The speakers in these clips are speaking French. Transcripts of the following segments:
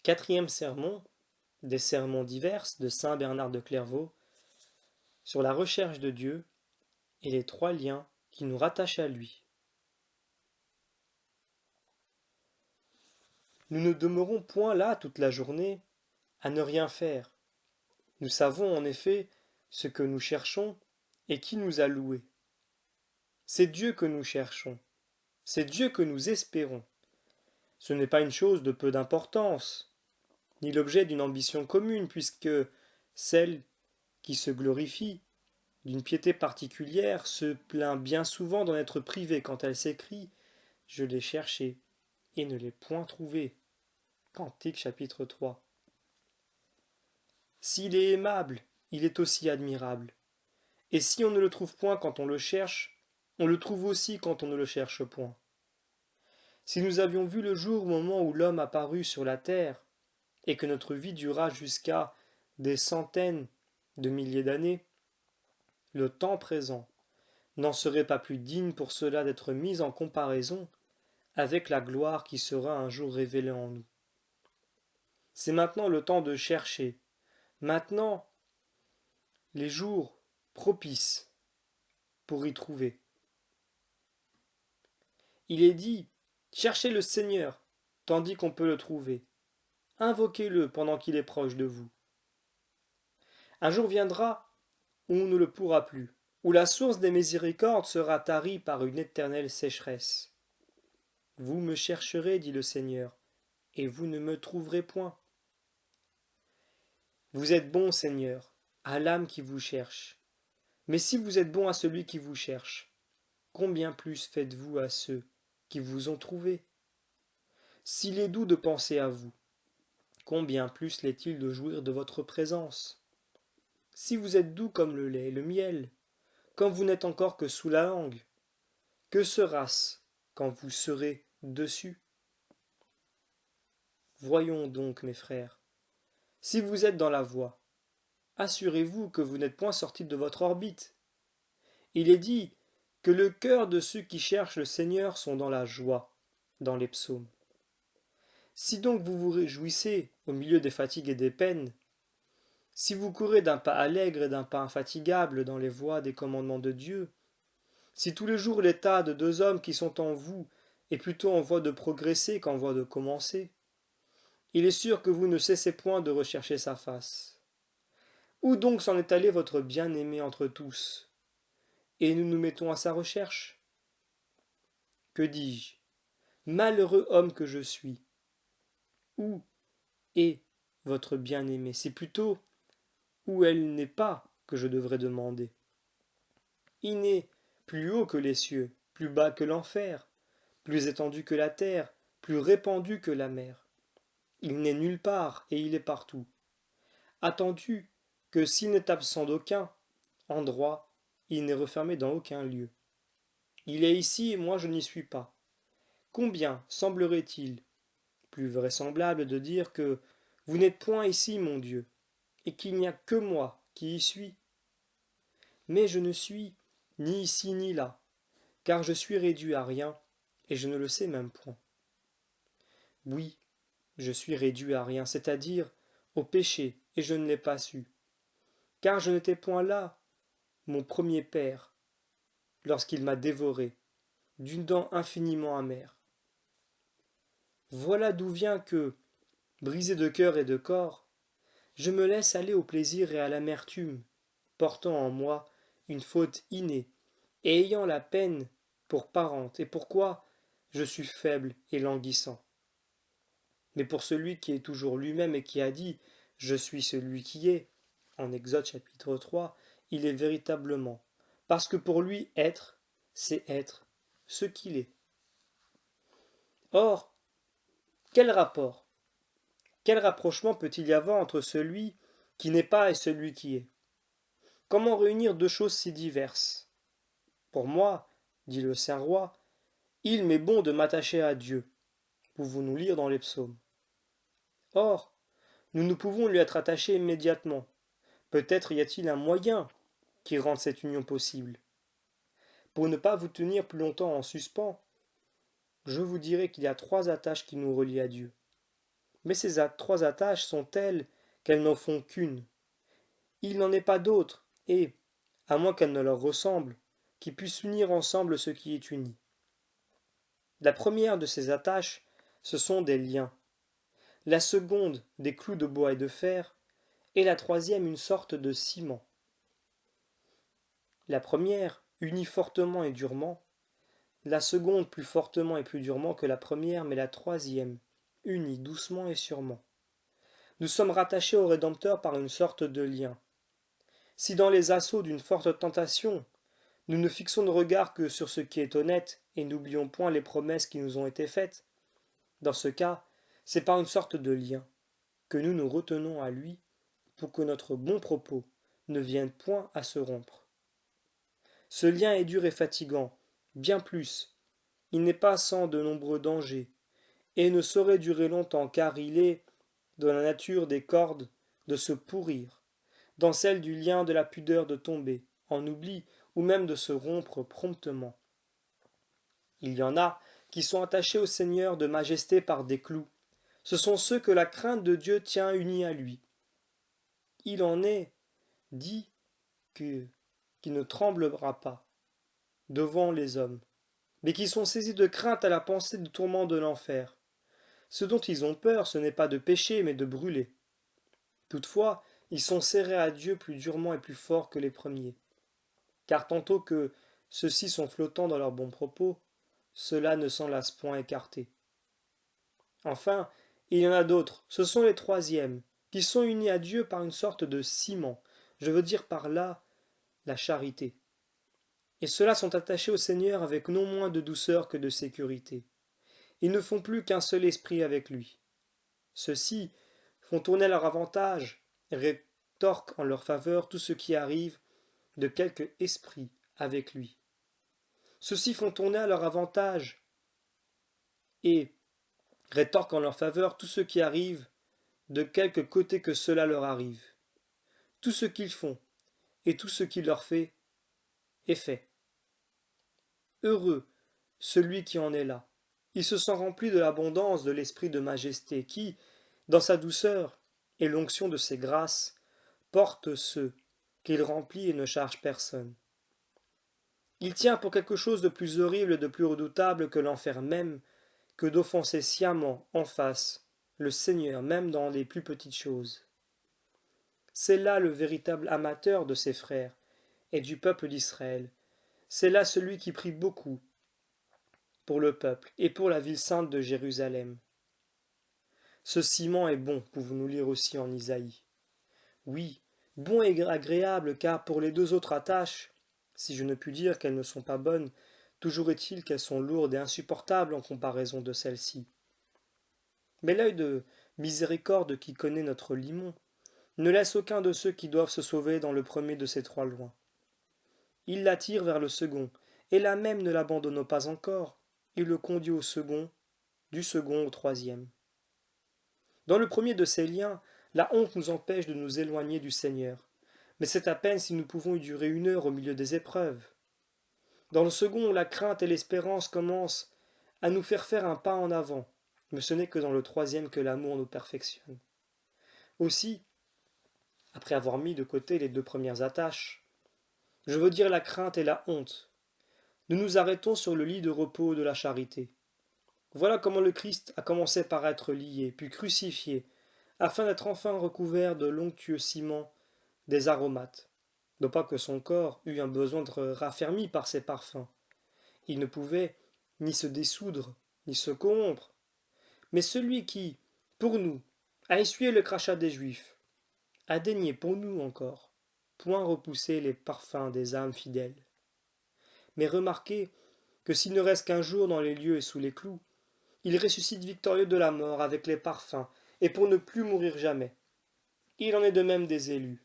Quatrième sermon, des sermons divers de saint Bernard de Clairvaux, sur la recherche de Dieu et les trois liens qui nous rattachent à lui. Nous ne demeurons point là toute la journée, à ne rien faire. Nous savons en effet ce que nous cherchons et qui nous a loués. C'est Dieu que nous cherchons, c'est Dieu que nous espérons. Ce n'est pas une chose de peu d'importance, ni l'objet d'une ambition commune, puisque celle qui se glorifie d'une piété particulière se plaint bien souvent d'en être privée quand elle s'écrie « Je l'ai cherché et ne l'ai point trouvé ». Cantique chapitre 3. S'il est aimable, il est aussi admirable. Et si on ne le trouve point quand on le cherche, on le trouve aussi quand on ne le cherche point. Si nous avions vu le jour au moment où l'homme apparut sur la terre, et que notre vie dura jusqu'à des centaines de milliers d'années, le temps présent n'en serait pas plus digne pour cela d'être mis en comparaison avec la gloire qui sera un jour révélée en nous. C'est maintenant le temps de chercher, maintenant les jours propices pour y trouver. Il est dit, cherchez le Seigneur, tandis qu'on peut le trouver. Invoquez-le pendant qu'il est proche de vous. Un jour viendra où on ne le pourra plus, où la source des miséricordes sera tarie par une éternelle sécheresse. Vous me chercherez, dit le Seigneur, et vous ne me trouverez point. Vous êtes bon, Seigneur, à l'âme qui vous cherche. Mais si vous êtes bon à celui qui vous cherche, combien plus faites-vous à ceux qui vous ont trouvé? S'il est doux de penser à vous, combien plus l'est-il de jouir de votre présence? Si vous êtes doux comme le lait et le miel, quand vous n'êtes encore que sous la langue, que sera-ce quand vous serez dessus? Voyons donc, mes frères, si vous êtes dans la voie, assurez-vous que vous n'êtes point sortis de votre orbite. Il est dit que le cœur de ceux qui cherchent le Seigneur sont dans la joie, dans les psaumes. Si donc vous vous réjouissez au milieu des fatigues et des peines, si vous courez d'un pas allègre et d'un pas infatigable dans les voies des commandements de Dieu, si tous les jours l'état de deux hommes qui sont en vous est plutôt en voie de progresser qu'en voie de commencer, il est sûr que vous ne cessez point de rechercher sa face. Où donc s'en est allé votre bien-aimé entre tous? Et nous nous mettons à sa recherche. Que dis-je? Malheureux homme que je suis. Où est votre bien-aimé? C'est plutôt où elle n'est pas que je devrais demander. Il n'est plus haut que les cieux, plus bas que l'enfer, plus étendu que la terre, plus répandu que la mer. Il n'est nulle part et il est partout. Attendu que s'il n'est absent d'aucun endroit, il n'est refermé dans aucun lieu. Il est ici et moi je n'y suis pas. Combien semblerait-il plus vraisemblable de dire que vous n'êtes point ici, mon Dieu, et qu'il n'y a que moi qui y suis? Mais je ne suis ni ici ni là, car je suis réduit à rien, et je ne le sais même point. Oui, je suis réduit à rien, c'est-à-dire au péché, et je ne l'ai pas su, car je n'étais point là, mon premier père, lorsqu'il m'a dévoré, d'une dent infiniment amère. Voilà d'où vient que, brisé de cœur et de corps, je me laisse aller au plaisir et à l'amertume, portant en moi une faute innée, et ayant la peine pour parente, et pourquoi je suis faible et languissant. Mais pour celui qui est toujours lui-même et qui a dit « Je suis celui qui est », en Exode chapitre 3, il est véritablement, parce que pour lui être, c'est être ce qu'il est. Or, quel rapport, quel rapprochement peut-il y avoir entre celui qui n'est pas et celui qui est? Comment réunir deux choses si diverses? Pour moi, dit le saint roi, il m'est bon de m'attacher à Dieu. Pouvons-nous lire dans les psaumes. Or, nous ne pouvons lui être attachés immédiatement. Peut-être y a-t-il un moyen qui rende cette union possible. Pour ne pas vous tenir plus longtemps en suspens, je vous dirai qu'il y a trois attaches qui nous relient à Dieu. mais ces trois attaches sont telles qu'elles n'en font qu'une. Il n'en est pas d'autre, et, à moins qu'elles ne leur ressemblent, qui puissent unir ensemble ce qui est uni. La première de ces attaches, ce sont des liens, la seconde des clous de bois et de fer, et la troisième une sorte de ciment. La première unit fortement et durement, la seconde plus fortement et plus durement que la première, mais la troisième unit doucement et sûrement. Nous sommes rattachés au Rédempteur par une sorte de lien. Si dans les assauts d'une forte tentation, nous ne fixons nos regards que sur ce qui est honnête et n'oublions point les promesses qui nous ont été faites, dans ce cas, c'est par une sorte de lien que nous nous retenons à lui pour que notre bon propos ne vienne point à se rompre. Ce lien est dur et fatigant, bien plus. Il n'est pas sans de nombreux dangers, et ne saurait durer longtemps, car il est, de la nature des cordes, de se pourrir, dans celle du lien de la pudeur de tomber, en oubli, ou même de se rompre promptement. Il y en a qui sont attachés au Seigneur de majesté par des clous. Ce sont ceux que la crainte de Dieu tient unis à lui. Il en est dit qui ne tremblera pas devant les hommes, mais qui sont saisis de crainte à la pensée du tourment de l'enfer. Ce dont ils ont peur, ce n'est pas de pécher, mais de brûler. Toutefois, ils sont serrés à Dieu plus durement et plus fort que les premiers. Car tantôt que ceux-ci sont flottants dans leurs bons propos, ceux-là ne s'en lassent point écartés. Enfin, il y en a d'autres, ce sont les troisièmes, qui sont unis à Dieu par une sorte de ciment, je veux dire par là la charité. Et ceux-là sont attachés au Seigneur avec non moins de douceur que de sécurité. Ils ne font plus qu'un seul esprit avec lui. Ceux-ci font tourner à leur avantage et rétorquent en leur faveur tout ce qui arrive de quelque esprit avec lui. Ceux-ci font tourner à leur avantage et rétorquent en leur faveur tout ce qui arrive de quelque côté que cela leur arrive. Tout ce qu'ils font et tout ce qui leur fait est fait. Heureux celui qui en est là. Il se sent rempli de l'abondance de l'esprit de majesté qui, dans sa douceur et l'onction de ses grâces, porte ceux qu'il remplit et ne charge personne. Il tient pour quelque chose de plus horrible et de plus redoutable que l'enfer même, que d'offenser sciemment en face le Seigneur même dans les plus petites choses. C'est là le véritable amateur de ses frères et du peuple d'Israël. C'est là celui qui prie beaucoup pour le peuple et pour la ville sainte de Jérusalem. Ce ciment est bon, pouvons-nous lire aussi en Isaïe. Oui, bon et agréable, car pour les deux autres attaches, si je ne puis dire qu'elles ne sont pas bonnes, toujours est-il qu'elles sont lourdes et insupportables en comparaison de celles-ci. Mais l'œil de miséricorde qui connaît notre limon ne laisse aucun de ceux qui doivent se sauver dans le premier de ces trois loin. Il l'attire vers le second, et là même ne l'abandonne pas encore, il le conduit au second, du second au troisième. Dans le premier de ces liens, la honte nous empêche de nous éloigner du Seigneur, mais c'est à peine si nous pouvons y durer 1 heure au milieu des épreuves. Dans le second, la crainte et l'espérance commencent à nous faire un pas en avant, mais ce n'est que dans le troisième que l'amour nous perfectionne. Aussi, après avoir mis de côté les deux premières attaches, je veux dire la crainte et la honte, nous nous arrêtons sur le lit de repos de la charité. Voilà comment le Christ a commencé par être lié, puis crucifié, afin d'être enfin recouvert de l'onctueux ciment des aromates. Non pas que son corps eût un besoin d'être raffermi par ces parfums. Il ne pouvait ni se dessoudre, ni se corrompre. Mais celui qui, pour nous, a essuyé le crachat des Juifs, a daigné pour nous encore, point repousser les parfums des âmes fidèles. Mais remarquez que s'il ne reste qu'un jour dans les lieux et sous les clous, il ressuscite victorieux de la mort avec les parfums, et pour ne plus mourir jamais. Il en est de même des élus.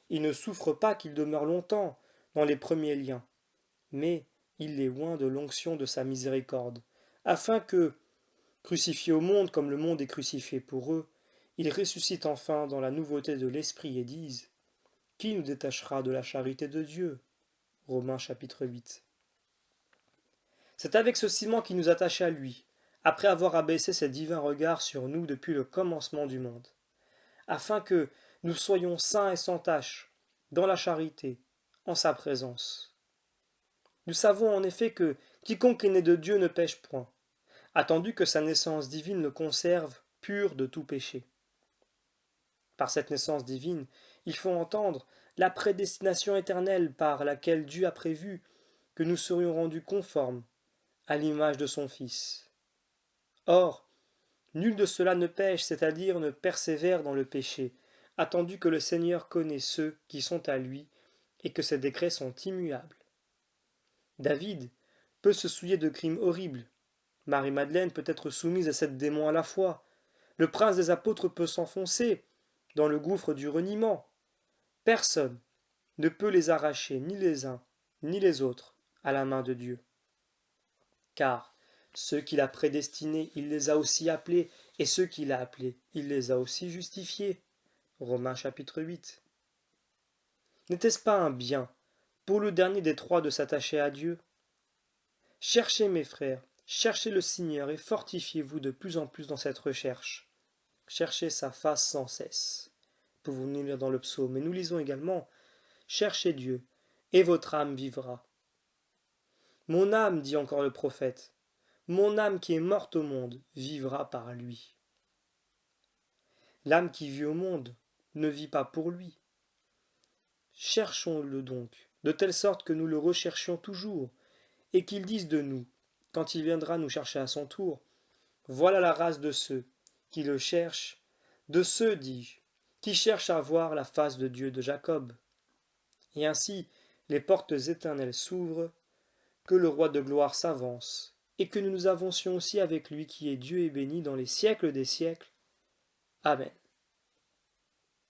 Il ne souffre pas qu'ils demeurent longtemps dans les premiers liens, mais il les oint de l'onction de sa miséricorde, afin que, crucifiés au monde comme le monde est crucifié pour eux, ils ressuscitent enfin dans la nouveauté de l'esprit et disent « Qui nous détachera de la charité de Dieu ?» Romains chapitre 8. C'est avec ce ciment qui nous attache à lui, après avoir abaissé ses divins regards sur nous depuis le commencement du monde, afin que nous soyons saints et sans tache, dans la charité, en sa présence. Nous savons en effet que quiconque est né de Dieu ne pêche point, attendu que sa naissance divine le conserve pur de tout péché. Par cette naissance divine, il faut entendre la prédestination éternelle par laquelle Dieu a prévu que nous serions rendus conformes à l'image de son Fils. Or, nul de cela ne pêche, c'est-à-dire ne persévère dans le péché, attendu que le Seigneur connaît ceux qui sont à lui et que ses décrets sont immuables. David peut se souiller de crimes horribles. Marie-Madeleine peut être soumise à 7 démons à la fois. Le prince des apôtres peut s'enfoncer dans le gouffre du reniement. Personne ne peut les arracher, ni les uns, ni les autres, à la main de Dieu. Car ceux qu'il a prédestinés, il les a aussi appelés, et ceux qu'il a appelés, il les a aussi justifiés. Romains chapitre 8. N'était-ce pas un bien, pour le dernier des trois, de s'attacher à Dieu? Cherchez, mes frères, cherchez le Seigneur et fortifiez-vous de plus en plus dans cette recherche. Cherchez sa face sans cesse. Pouvons-nous lire dans le psaume, mais nous lisons également « Cherchez Dieu, et votre âme vivra ». Mon âme, dit encore le prophète, mon âme qui est morte au monde vivra par lui. L'âme qui vit au monde ne vit pas pour lui. Cherchons-le donc, de telle sorte que nous le recherchions toujours, et qu'il dise de nous, quand il viendra nous chercher à son tour, voilà la race de ceux qui le cherchent, de ceux, dis-je, qui cherchent à voir la face de Dieu de Jacob. Et ainsi les portes éternelles s'ouvrent, que le roi de gloire s'avance, et que nous nous avancions aussi avec lui qui est Dieu et béni dans les siècles des siècles. Amen.